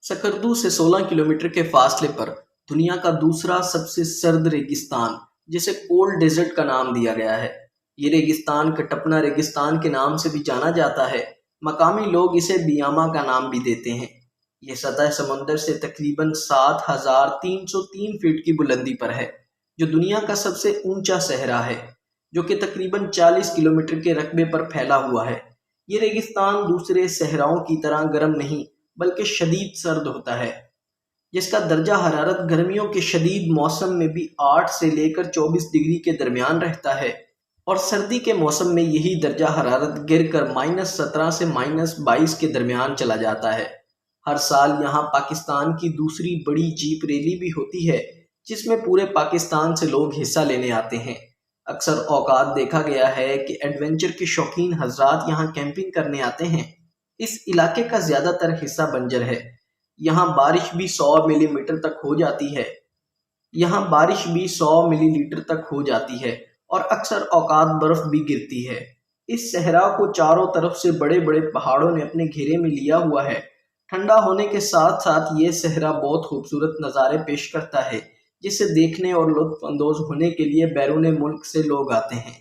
सकर्दू से 16 किलोमीटर के फासले पर दुनिया का दूसरा सबसे सर्द रेगिस्तान, जिसे कोल्ड डेजर्ट का नाम दिया गया है। ये रेगिस्तान कटपना रेगिस्तान के नाम से भी जाना जाता है। मकामी लोग इसे बियामा का नाम भी देते हैं। ये सतह समंदर से तकरीबन 7,303 फीट की बुलंदी पर है, जो दुनिया का सबसे ऊंचा सहरा है, जो कि तकरीबन 40 किलोमीटर के रकबे पर फैला हुआ है। ये रेगिस्तान दूसरे सहराओं की तरह गर्म नहीं बल्कि शदीद सर्द होता है, जिसका दर्जा हरारत गर्मियों के शदीद मौसम में भी 8 से लेकर 24 डिग्री के दरमियान रहता है, और सर्दी के मौसम में यही दर्जा हरारत गिर कर -17 से -22 के दरमियान चला जाता है। हर साल यहाँ पाकिस्तान की दूसरी बड़ी जीप रैली भी होती है, जिसमें पूरे पाकिस्तान से लोग हिस्सा लेने आते हैं। अक्सर औकात देखा गया है कि एडवेंचर के शौकीन हजरात यहाँ कैंपिंग करने आते हैं। इस इलाके का ज्यादातर हिस्सा बंजर है। यहाँ बारिश भी 100 मिलीमीटर तक हो जाती है यहाँ बारिश भी 100 मिलीलीटर तक हो जाती है और अक्सर औकात बर्फ भी गिरती है। इस सहरा को चारों तरफ से बड़े बड़े पहाड़ों ने अपने घेरे में लिया हुआ है। ठंडा होने के साथ साथ ये सहरा बहुत खूबसूरत नज़ारे पेश करता है, जिसे देखने और लुत्फ अंदोज होने के लिए बैरून मुल्क से लोग आते हैं।